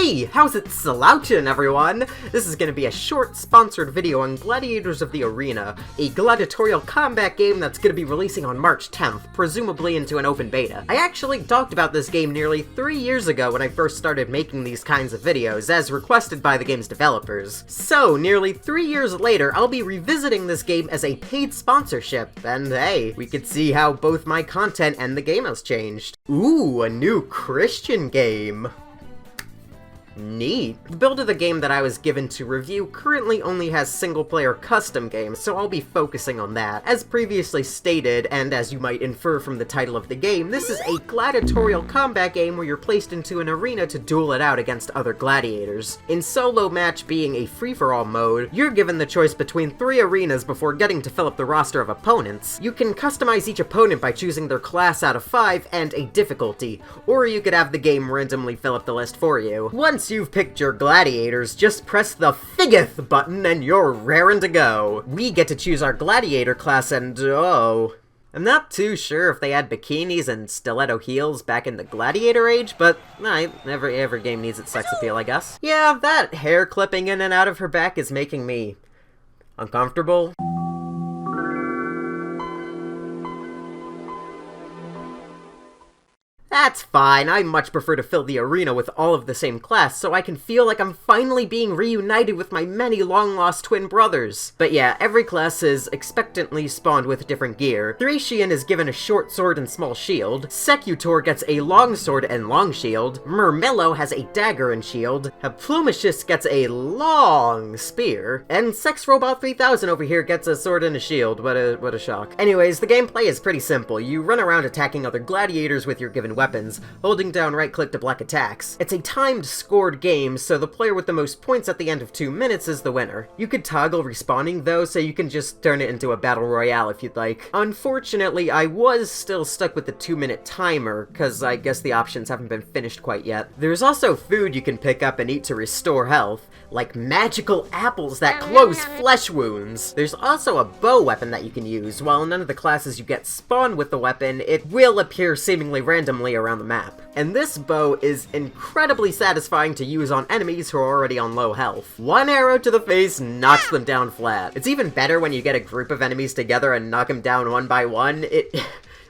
Hey, how's it slouchin', everyone? This is gonna be a short, sponsored video on Gladiators of the Arena, a gladiatorial combat game that's gonna be releasing on March 10th, presumably into an open beta. I actually talked about this game nearly 3 years ago when I first started making these kinds of videos, as requested by the game's developers. So, nearly 3 years later, I'll be revisiting this game as a paid sponsorship, and hey, we could see how both my content and the game has changed. Ooh, a new Christian game. Neat. The build of the game that I was given to review currently only has single-player custom games, so I'll be focusing on that. As previously stated, and as you might infer from the title of the game, this is a gladiatorial combat game where you're placed into an arena to duel it out against other gladiators. In solo match being a free-for-all mode, you're given the choice between 3 arenas before getting to fill up the roster of opponents. You can customize each opponent by choosing their class out of 5 and a difficulty, or you could have the game randomly fill up the list for you. Once you've picked your gladiators, just press the figgoth button and you're raring to go. We get to choose our gladiator class and oh, I'm not too sure if they had bikinis and stiletto heels back in the gladiator age, but every game needs its sex appeal, I guess. Yeah, that hair clipping in and out of her back is making me uncomfortable. That's fine, I much prefer to fill the arena with all of the same class, so I can feel like I'm finally being reunited with my many long-lost twin brothers. But yeah, every class is expectantly spawned with different gear. Thracian is given a short sword and small shield, Secutor gets a long sword and long shield, Murmillo has a dagger and shield, Haplumachus gets a long spear, and Sex Robot 3000 over here gets a sword and a shield. What a shock. Anyways, the gameplay is pretty simple. You run around attacking other gladiators with your given weapons, holding down right-click to block attacks. It's a timed, scored game, so the player with the most points at the end of 2 minutes is the winner. You could toggle respawning though, so you can just turn it into a battle royale if you'd like. Unfortunately, I was still stuck with the 2-minute timer, cause I guess the options haven't been finished quite yet. There's also food you can pick up and eat to restore health, like magical apples that close flesh wounds. There's also a bow weapon that you can use. While none of the classes you get spawn with the weapon, it will appear seemingly randomly around the map. And this bow is incredibly satisfying to use on enemies who are already on low health. One arrow to the face knocks them down flat. It's even better when you get a group of enemies together and knock them down one by one. It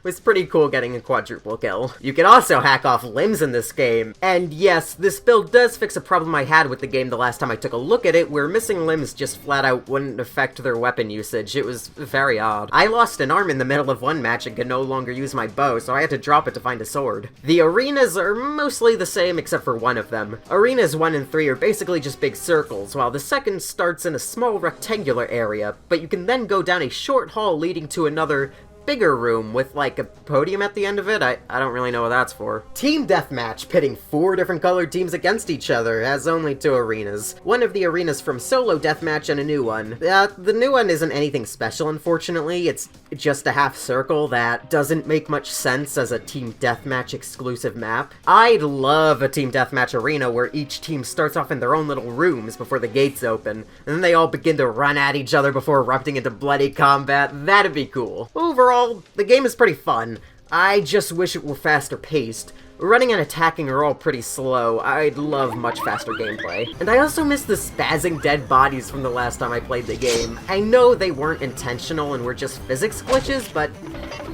was pretty cool getting a quadruple kill. You can also hack off limbs in this game. And yes, this build does fix a problem I had with the game the last time I took a look at it, where missing limbs just flat out wouldn't affect their weapon usage. It was very odd. I lost an arm in the middle of one match and could no longer use my bow, so I had to drop it to find a sword. The arenas are mostly the same except for one of them. Arenas 1 and 3 are basically just big circles, while the second starts in a small rectangular area, but you can then go down a short hall leading to another bigger room with like a podium at the end of it. I don't really know what that's for. Team Deathmatch, pitting 4 different colored teams against each other, has only 2 arenas. One of the arenas from Solo Deathmatch and a new one. The new one isn't anything special, unfortunately. It's just a half circle that doesn't make much sense as a Team Deathmatch exclusive map. I'd love a Team Deathmatch arena where each team starts off in their own little rooms before the gates open, and then they all begin to run at each other before erupting into bloody combat. That'd be cool. Overall, the game is pretty fun. I just wish it were faster paced. Running and attacking are all pretty slow. I'd love much faster gameplay. And I also miss the spazzing dead bodies from the last time I played the game. I know they weren't intentional and were just physics glitches, but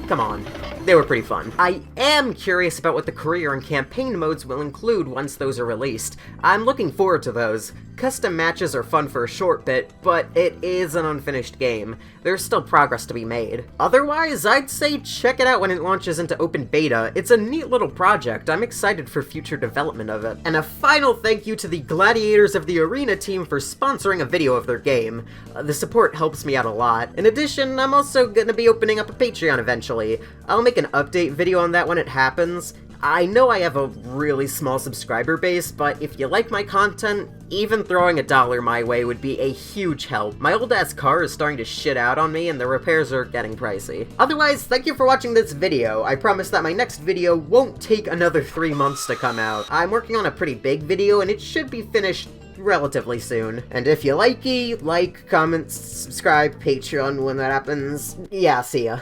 come on. They were pretty fun. I am curious about what the career and campaign modes will include once those are released. I'm looking forward to those. Custom matches are fun for a short bit, but it is an unfinished game. There's still progress to be made. Otherwise, I'd say check it out when it launches into open beta. It's a neat little project. I'm excited for future development of it. And a final thank you to the Gladiators of the Arena team for sponsoring a video of their game. The support helps me out a lot. In addition, I'm also gonna be opening up a Patreon eventually. I'll make an update video on that when it happens. I know I have a really small subscriber base, but if you like my content, even throwing $1 my way would be a huge help. My old-ass car is starting to shit out on me, and the repairs are getting pricey. Otherwise, thank you for watching this video. I promise that my next video won't take another 3 months to come out. I'm working on a pretty big video, and it should be finished relatively soon. And if you like, comment, subscribe, Patreon when that happens. Yeah, see ya.